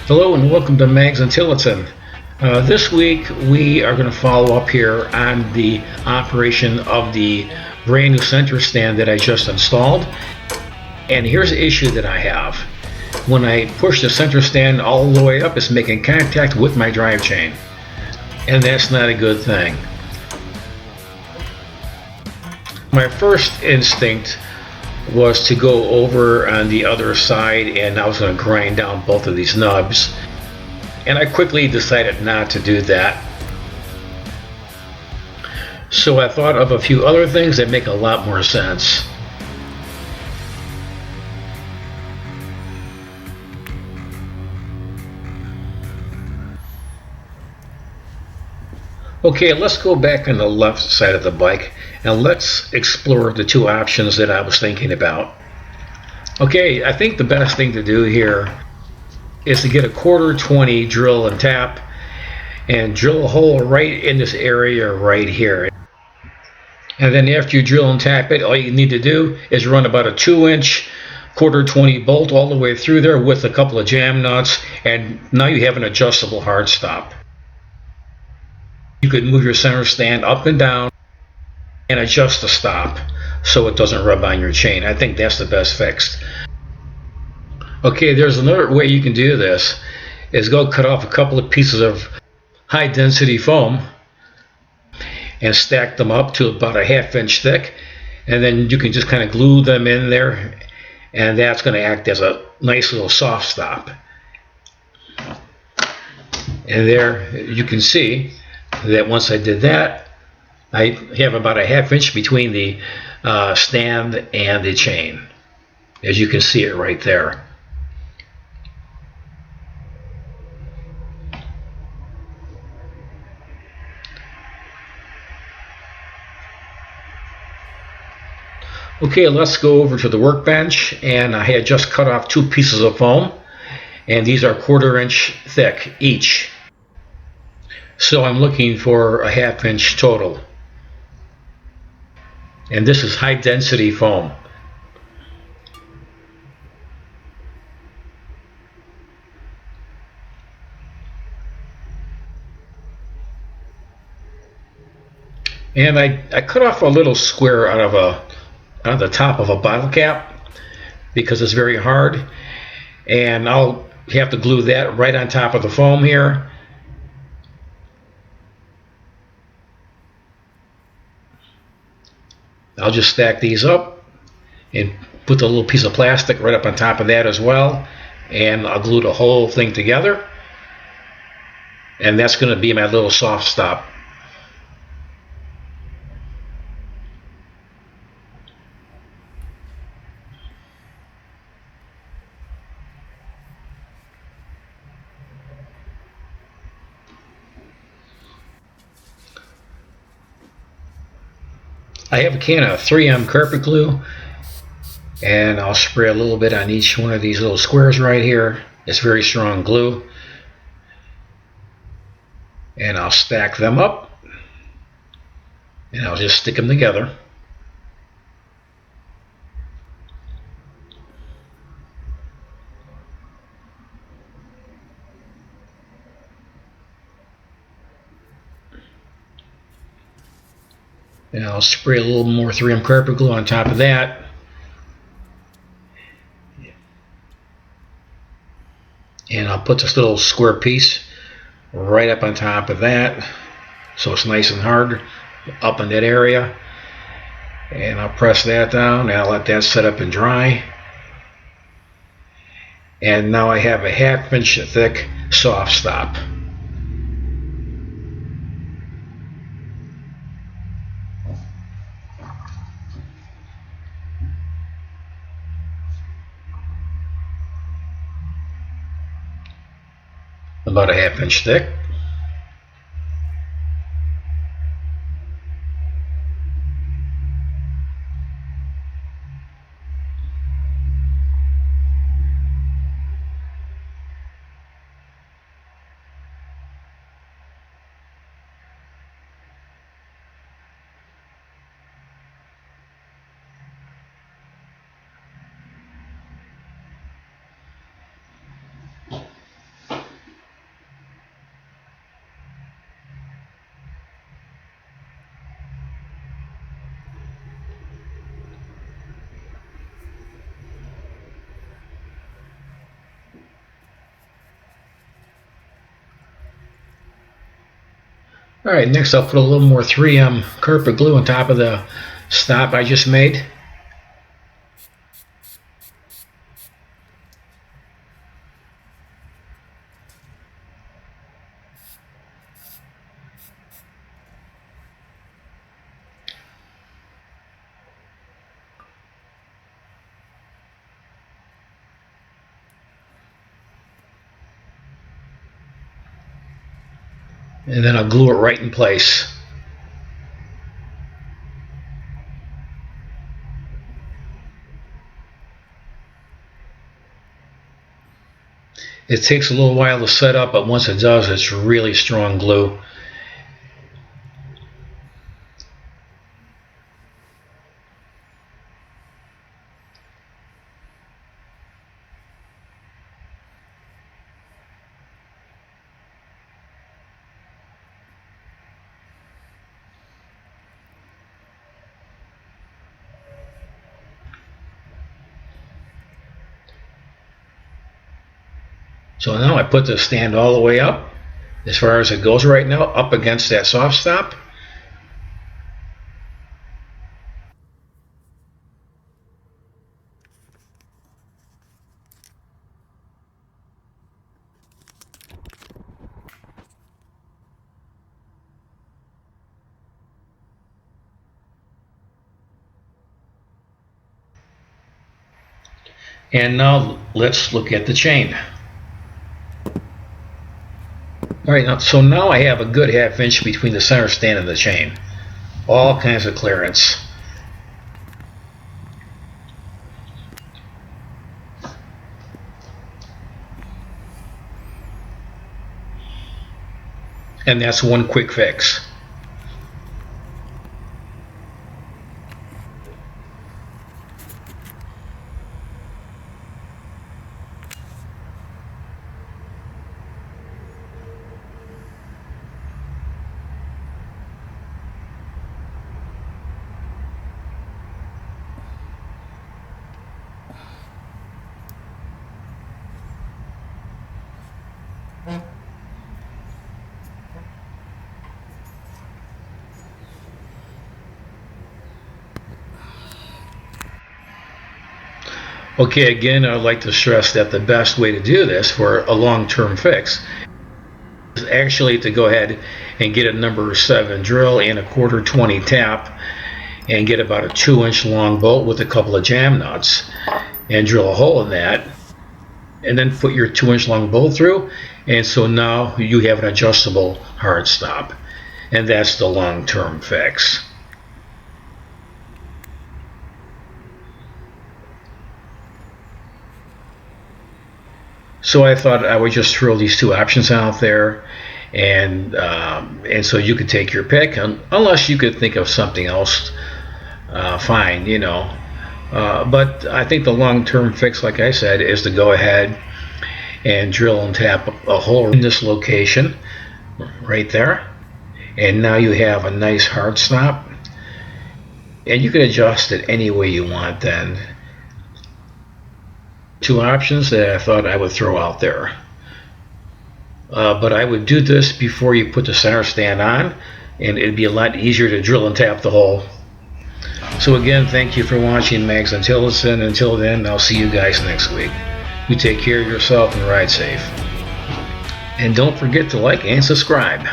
Hello and welcome to Mags and Tillotson. This week we are going to follow up here on the operation of the brand new center stand that I just installed. And here's the issue that I have. When I push the center stand all the way up, it's making contact with my drive chain. And that's not a good thing. My first instinct was to go over on the other side, and I was going to grind down both of these nubs, and I quickly decided not to do that. So I thought of a few other things that make a lot more sense. Okay, let's go back on the left side of the bike and let's explore the two options that I was thinking about. Okay, I think the best thing to do here is to get a 1/4-20 drill and tap and drill a hole right in this area right here. And then after you drill and tap it, all you need to do is run about a 2-inch 1/4-20 bolt all the way through there with a couple of jam nuts, and now you have an adjustable hard stop. You could move your center stand up and down and adjust the stop so it doesn't rub on your chain. I think that's the best fix. Okay, there's another way you can do this, is go cut off a couple of pieces of high density foam and stack them up to about a 1/2 inch thick, and then you can just kind of glue them in there, and that's going to act as a nice little soft stop. And there you can see that once I did that, I have about a 1/2 inch between the stand and the chain, as you can see it right there. Okay, let's go over to the workbench, and I had just cut off 2 pieces of foam, and these are 1/4 inch thick each. So I'm looking for a 1/2 inch total. And this is high density foam. And I cut off a little square out of the top of a bottle cap because it's very hard, and I'll have to glue that right on top of the foam here. I'll just stack these up and put the little piece of plastic right up on top of that as well, and I'll glue the whole thing together, and that's going to be my little soft stop. I have a can of 3M carpet glue, and I'll spray a little bit on each one of these little squares right here. It's very strong glue, and I'll stack them up, and I'll just stick them together. And I'll spray a little more 3M carpet glue on top of that. And I'll put this little square piece right up on top of that, so it's nice and hard up in that area. And I'll press that down, and I'll let that set up and dry. And now I have a 1/2 inch thick soft stop. About a 1/2 inch thick. Alright, next I'll put a little more 3M carpet glue on top of the stop I just made. And then I'll glue it right in place. It takes a little while to set up, but once it does, it's really strong glue. So now I put the stand all the way up, as far as it goes right now, up against that soft stop. And now let's look at the chain. Alright, so now I have a good ½ inch between the center stand and the chain. All kinds of clearance. And that's one quick fix. Okay, again, I'd like to stress that the best way to do this for a long-term fix is actually to go ahead and get a number 7 drill and a 1/4 20 tap and get about a 2-inch long bolt with a couple of jam nuts and drill a hole in that, and then put your 2-inch long bolt through, and so now you have an adjustable hard stop, and that's the long-term fix. So I thought I would just throw these two options out there, and so you could take your pick, unless you could think of something else. Fine, you know. But I think the long-term fix, like I said, is to go ahead and drill and tap a hole in this location, right there, and now you have a nice hard stop, and you can adjust it any way you want then. Two options that I thought I would throw out there. But I would do this before you put the center stand on, and it'd be a lot easier to drill and tap the hole. So again, thank you for watching Mags and Tillotson. Until then, I'll see you guys next week. You take care of yourself and ride safe. And don't forget to like and subscribe.